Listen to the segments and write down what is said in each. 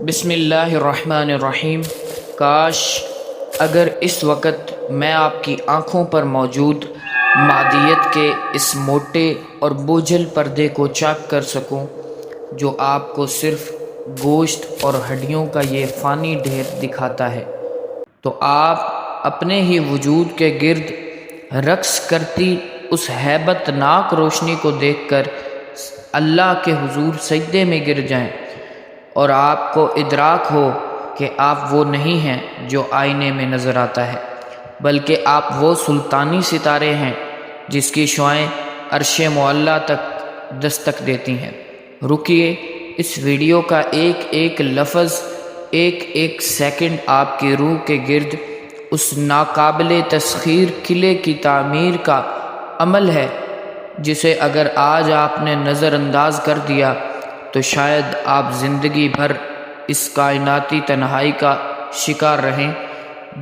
بسم اللہ الرحمن الرحیم۔ کاش اگر اس وقت میں آپ کی آنکھوں پر موجود مادیت کے اس موٹے اور بوجھل پردے کو چاک کر سکوں جو آپ کو صرف گوشت اور ہڈیوں کا یہ فانی ڈھیر دکھاتا ہے، تو آپ اپنے ہی وجود کے گرد رقص کرتی اس ہیبت ناک روشنی کو دیکھ کر اللہ کے حضور سجدے میں گر جائیں، اور آپ کو ادراک ہو کہ آپ وہ نہیں ہیں جو آئینے میں نظر آتا ہے، بلکہ آپ وہ سلطانی ستارے ہیں جس کی شعاعیں عرش معلیٰ تک دستک دیتی ہیں۔ رکیے، اس ویڈیو کا ایک ایک لفظ، ایک ایک سیکنڈ آپ کی روح کے گرد اس ناقابل تسخیر قلعے کی تعمیر کا عمل ہے جسے اگر آج آپ نے نظر انداز کر دیا تو شاید آپ زندگی بھر اس کائناتی تنہائی کا شکار رہیں،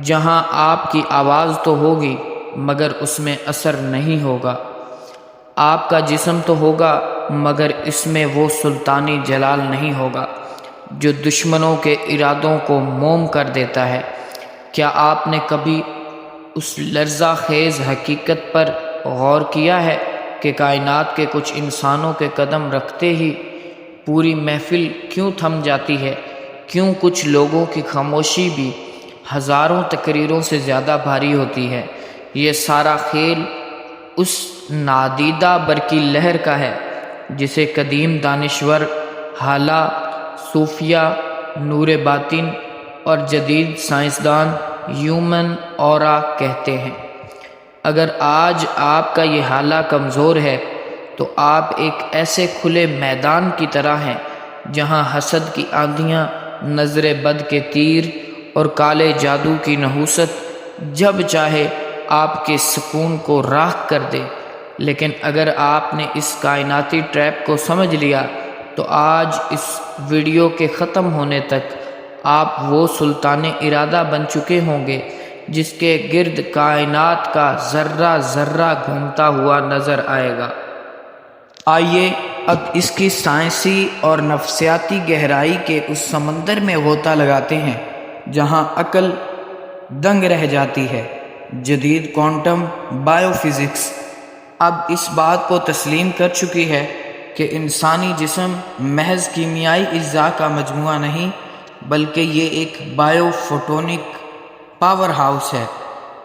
جہاں آپ کی آواز تو ہوگی مگر اس میں اثر نہیں ہوگا، آپ کا جسم تو ہوگا مگر اس میں وہ سلطانی جلال نہیں ہوگا جو دشمنوں کے ارادوں کو موم کر دیتا ہے۔ کیا آپ نے کبھی اس لرزہ خیز حقیقت پر غور کیا ہے کہ کائنات کے کچھ انسانوں کے قدم رکھتے ہی پوری محفل کیوں تھم جاتی ہے؟ کیوں کچھ لوگوں کی خاموشی بھی ہزاروں تقریروں سے زیادہ بھاری ہوتی ہے؟ یہ سارا کھیل اس نادیدہ برقی لہر کا ہے جسے قدیم دانشور حالہ، صوفیہ، نور باطن اور جدید سائنسدان ہیومن اورا کہتے ہیں۔ اگر آج آپ کا یہ حالہ کمزور ہے تو آپ ایک ایسے کھلے میدان کی طرح ہیں جہاں حسد کی آندھیاں، نظر بد کے تیر اور کالے جادو کی نحوست جب چاہے آپ کے سکون کو راکھ کر دے۔ لیکن اگر آپ نے اس کائناتی ٹریپ کو سمجھ لیا تو آج اس ویڈیو کے ختم ہونے تک آپ وہ سلطان ارادہ بن چکے ہوں گے جس کے گرد کائنات کا ذرہ ذرہ گھومتا ہوا نظر آئے گا۔ آئیے اب اس کی سائنسی اور نفسیاتی گہرائی کے اس سمندر میں غوطہ لگاتے ہیں جہاں عقل دنگ رہ جاتی ہے۔ جدید کوانٹم بائیو فزکس اب اس بات کو تسلیم کر چکی ہے کہ انسانی جسم محض کیمیائی اجزاء کا مجموعہ نہیں بلکہ یہ ایک بائیو فوٹونک پاور ہاؤس ہے۔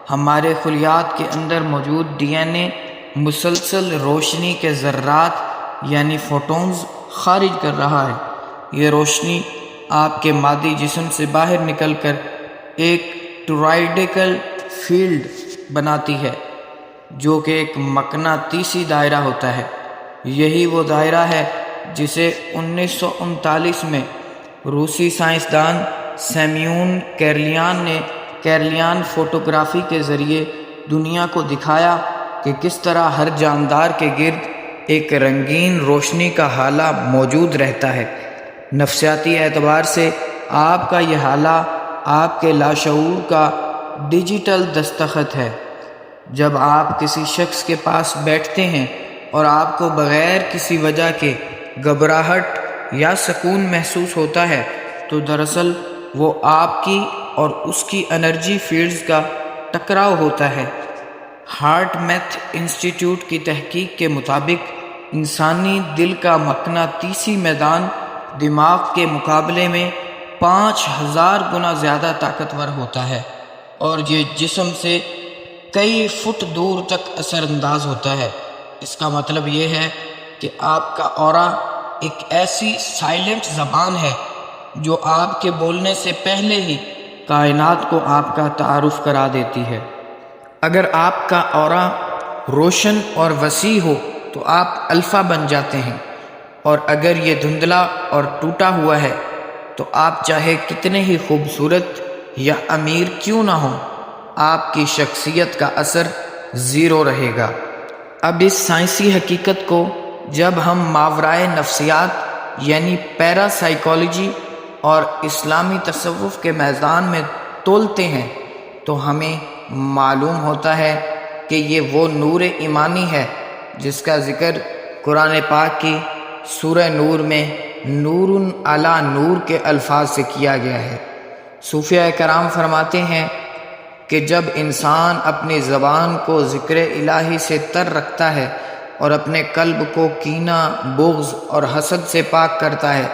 ہمارے خلیات کے اندر موجود ڈی این اے مسلسل روشنی کے ذرات یعنی فوٹونز خارج کر رہا ہے۔ یہ روشنی آپ کے مادی جسم سے باہر نکل کر ایک ٹوراڈیکل فیلڈ بناتی ہے جو کہ ایک مقناطیسی دائرہ ہوتا ہے۔ یہی وہ دائرہ ہے جسے 1939 میں روسی سائنسدان سیمیون کیرلیان نے کیرلیان فوٹوگرافی کے ذریعے دنیا کو دکھایا کہ کس طرح ہر جاندار کے گرد ایک رنگین روشنی کا حالہ موجود رہتا ہے۔ نفسیاتی اعتبار سے آپ کا یہ حالہ آپ کے لاشعور کا ڈیجیٹل دستخط ہے۔ جب آپ کسی شخص کے پاس بیٹھتے ہیں اور آپ کو بغیر کسی وجہ کے گھبراہٹ یا سکون محسوس ہوتا ہے تو دراصل وہ آپ کی اور اس کی انرجی فیلڈز کا ٹکراؤ ہوتا ہے۔ ہارٹ میتھ انسٹیٹیوٹ کی تحقیق کے مطابق انسانی دل کا مقناطیسی میدان دماغ کے مقابلے میں 5000 گنا زیادہ طاقتور ہوتا ہے اور یہ جسم سے کئی فٹ دور تک اثر انداز ہوتا ہے۔ اس کا مطلب یہ ہے کہ آپ کا اورا ایک ایسی سائلنٹ زبان ہے جو آپ کے بولنے سے پہلے ہی کائنات کو آپ کا تعارف کرا دیتی ہے۔ اگر آپ کا اورا روشن اور وسیع ہو تو آپ الفا بن جاتے ہیں، اور اگر یہ دھندلا اور ٹوٹا ہوا ہے تو آپ چاہے کتنے ہی خوبصورت یا امیر کیوں نہ ہوں، آپ کی شخصیت کا اثر زیرو رہے گا۔ اب اس سائنسی حقیقت کو جب ہم ماورائے نفسیات یعنی پیرا سائیکالوجی اور اسلامی تصوف کے میدان میں تولتے ہیں تو ہمیں معلوم ہوتا ہے کہ یہ وہ نور ایمانی ہے جس کا ذکر قرآن پاک کی سورہ نور میں نور علی نور کے الفاظ سے کیا گیا ہے۔ صوفیاء کرام فرماتے ہیں کہ جب انسان اپنی زبان کو ذکر الہی سے تر رکھتا ہے اور اپنے قلب کو کینہ، بغض اور حسد سے پاک کرتا ہے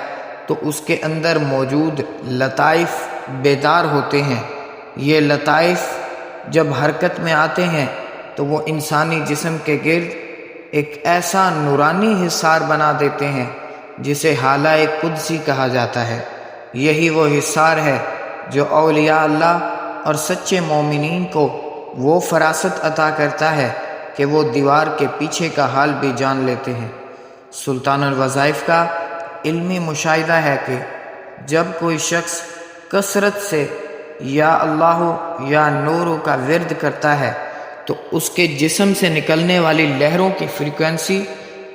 تو اس کے اندر موجود لطائف بیدار ہوتے ہیں۔ یہ لطائف جب حرکت میں آتے ہیں تو وہ انسانی جسم کے گرد ایک ایسا نورانی حصار بنا دیتے ہیں جسے حالہ قدسی کہا جاتا ہے۔ یہی وہ حصار ہے جو اولیاء اللہ اور سچے مومنین کو وہ فراست عطا کرتا ہے کہ وہ دیوار کے پیچھے کا حال بھی جان لیتے ہیں۔ سلطان الوظائف کا علمی مشاہدہ ہے کہ جب کوئی شخص کثرت سے یا اللہ یا نور کا ورد کرتا ہے تو اس کے جسم سے نکلنے والی لہروں کی فریکوینسی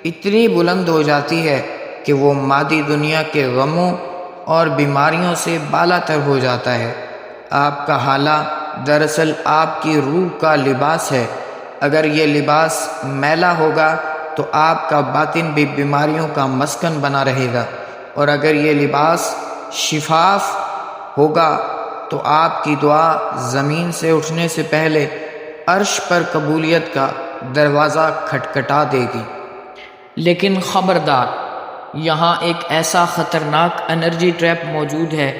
اتنی بلند ہو جاتی ہے کہ وہ مادی دنیا کے غموں اور بیماریوں سے بالا تر ہو جاتا ہے۔ آپ کا حالہ دراصل آپ کی روح کا لباس ہے۔ اگر یہ لباس میلا ہوگا تو آپ کا باطن بھی بیماریوں کا مسکن بنا رہے گا، اور اگر یہ لباس شفاف ہوگا تو آپ کی دعا زمین سے اٹھنے سے پہلے عرش پر قبولیت کا دروازہ کھٹکھٹا دے گی۔ لیکن خبردار، یہاں ایک ایسا خطرناک انرجی ٹریپ موجود ہے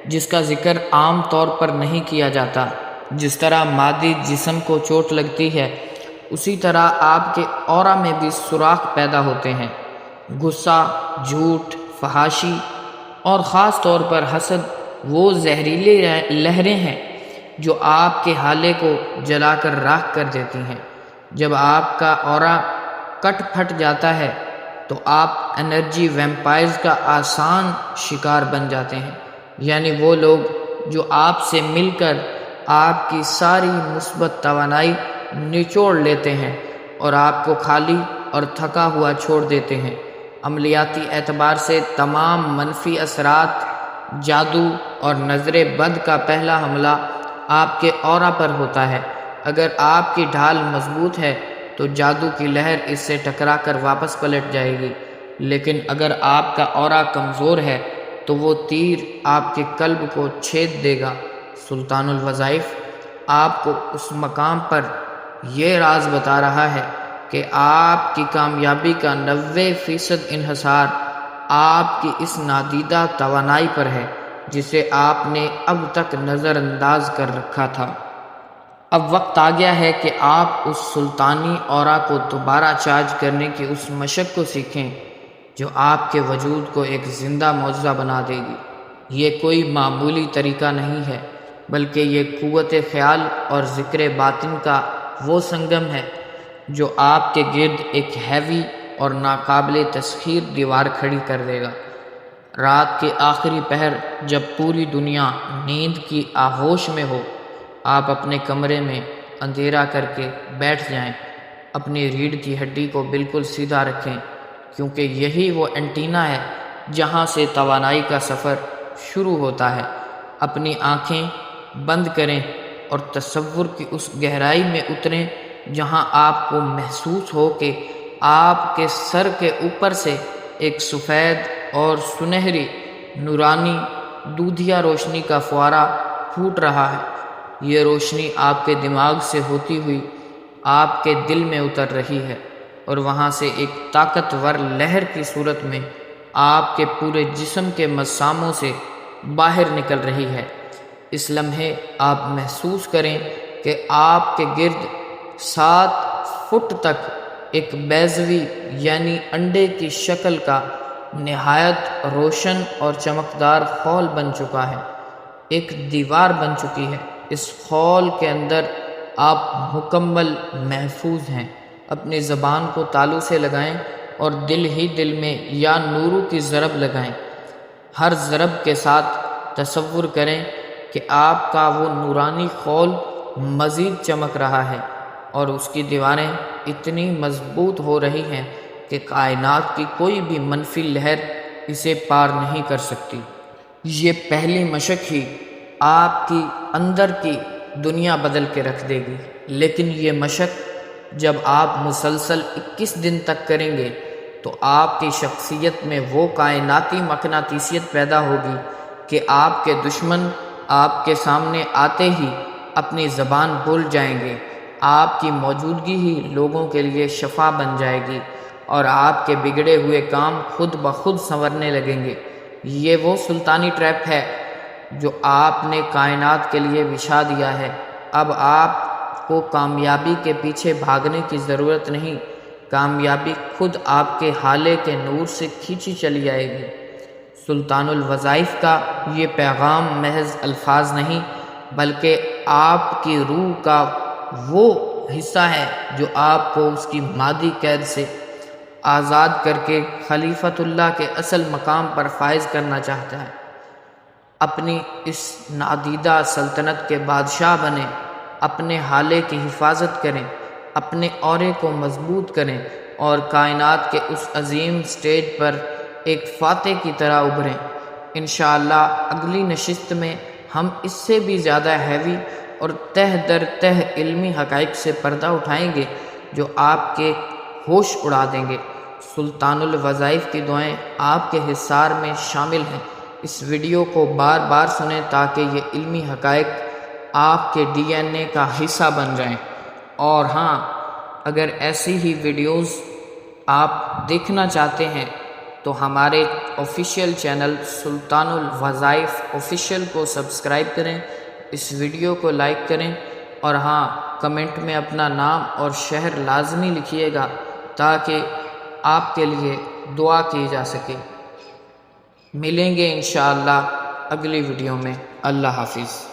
جس کا ذکر عام طور پر نہیں کیا جاتا۔ جس طرح مادی جسم کو چوٹ لگتی ہے، اسی طرح آپ کے اورا میں بھی سوراخ پیدا ہوتے ہیں۔ غصہ، جھوٹ، فحاشی اور خاص طور پر حسد وہ زہریلی لہریں ہیں جو آپ کے حالے کو جلا کر راکھ کر دیتی ہیں۔ جب آپ کا اورا کٹ پھٹ جاتا ہے تو آپ انرجی ویمپائرز کا آسان شکار بن جاتے ہیں، یعنی وہ لوگ جو آپ سے مل کر آپ کی ساری مثبت توانائی نچوڑ لیتے ہیں اور آپ کو خالی اور تھکا ہوا چھوڑ دیتے ہیں۔ عملیاتی اعتبار سے تمام منفی اثرات، جادو اور نظر بد کا پہلا حملہ آپ کے اورا پر ہوتا ہے۔ اگر آپ کی ڈھال مضبوط ہے تو جادو کی لہر اس سے ٹکرا کر واپس پلٹ جائے گی، لیکن اگر آپ کا اورا کمزور ہے تو وہ تیر آپ کے قلب کو چھید دے گا۔ سلطان الوظائف آپ کو اس مقام پر یہ راز بتا رہا ہے کہ آپ کی کامیابی کا 90% انحصار آپ کی اس نادیدہ توانائی پر ہے جسے آپ نے اب تک نظر انداز کر رکھا تھا۔ اب وقت آ گیا ہے کہ آپ اس سلطانی اورا کو دوبارہ چارج کرنے کی اس مشق کو سیکھیں جو آپ کے وجود کو ایک زندہ معجزہ بنا دے گی۔ یہ کوئی معمولی طریقہ نہیں ہے، بلکہ یہ قوت خیال اور ذکر باطن کا وہ سنگم ہے جو آپ کے گرد ایک ہیوی اور ناقابل تسخیر دیوار کھڑی کر دے گا۔ رات کے آخری پہر جب پوری دنیا نیند کی آغوش میں ہو، آپ اپنے کمرے میں اندھیرا کر کے بیٹھ جائیں، اپنی ریڑھ کی ہڈی کو بالکل سیدھا رکھیں، کیونکہ یہی وہ اینٹینا ہے جہاں سے توانائی کا سفر شروع ہوتا ہے۔ اپنی آنکھیں بند کریں اور تصور کی اس گہرائی میں اتریں جہاں آپ کو محسوس ہو کہ آپ کے سر کے اوپر سے ایک سفید اور سنہری نورانی دودھیا روشنی کا فوارہ پھوٹ رہا ہے۔ یہ روشنی آپ کے دماغ سے ہوتی ہوئی آپ کے دل میں اتر رہی ہے اور وہاں سے ایک طاقتور لہر کی صورت میں آپ کے پورے جسم کے مساموں سے باہر نکل رہی ہے۔ اس لمحے آپ محسوس کریں کہ آپ کے گرد 7 فٹ تک ایک بیضوی یعنی انڈے کی شکل کا نہایت روشن اور چمکدار خول بن چکا ہے، ایک دیوار بن چکی ہے۔ اس خول کے اندر آپ مکمل محفوظ ہیں۔ اپنی زبان کو تالو سے لگائیں اور دل ہی دل میں یا نورو کی ضرب لگائیں۔ ہر ضرب کے ساتھ تصور کریں کہ آپ کا وہ نورانی خول مزید چمک رہا ہے اور اس کی دیواریں اتنی مضبوط ہو رہی ہیں کہ کائنات کی کوئی بھی منفی لہر اسے پار نہیں کر سکتی۔ یہ پہلی مشق ہی آپ کی اندر کی دنیا بدل کے رکھ دے گی، لیکن یہ مشق جب آپ مسلسل 21 دن تک کریں گے تو آپ کی شخصیت میں وہ کائناتی مقناطیسیت پیدا ہوگی کہ آپ کے دشمن آپ کے سامنے آتے ہی اپنی زبان بھول جائیں گے۔ آپ کی موجودگی ہی لوگوں کے لیے شفا بن جائے گی اور آپ کے بگڑے ہوئے کام خود بخود سنورنے لگیں گے۔ یہ وہ سلطانی ٹریپ ہے جو آپ نے کائنات کے لیے بچھا دیا ہے۔ اب آپ کو کامیابی کے پیچھے بھاگنے کی ضرورت نہیں، کامیابی خود آپ کے حالے کے نور سے کھینچی چلی آئے گی۔ سلطان الوظائف کا یہ پیغام محض الفاظ نہیں بلکہ آپ کی روح کا وہ حصہ ہے جو آپ کو اس کی مادی قید سے آزاد کر کے خلیفۃ اللہ کے اصل مقام پر فائز کرنا چاہتا ہے۔ اپنی اس نادیدہ سلطنت کے بادشاہ بنیں، اپنے حالے کی حفاظت کریں، اپنے عورے کو مضبوط کریں اور کائنات کے اس عظیم سٹیج پر ایک فاتح کی طرح ابھریں۔ انشاءاللہ اگلی نشست میں ہم اس سے بھی زیادہ ہیوی اور تہ در تہ علمی حقائق سے پردہ اٹھائیں گے جو آپ کے ہوش اڑا دیں گے۔ سلطان الوظائف کی دعائیں آپ کے حصار میں شامل ہیں۔ اس ویڈیو کو بار بار سنیں تاکہ یہ علمی حقائق آپ کے ڈی این اے کا حصہ بن جائیں۔ اور ہاں، اگر ایسی ہی ویڈیوز آپ دیکھنا چاہتے ہیں تو ہمارے آفیشیل چینل سلطان الوظائف آفیشیل کو سبسکرائب کریں، اس ویڈیو کو لائک کریں اور ہاں، کمنٹ میں اپنا نام اور شہر لازمی لکھیے گا تاکہ آپ کے لیے دعا کی جا سکے۔ ملیں گے انشاءاللہ اگلی ویڈیو میں۔ اللہ حافظ۔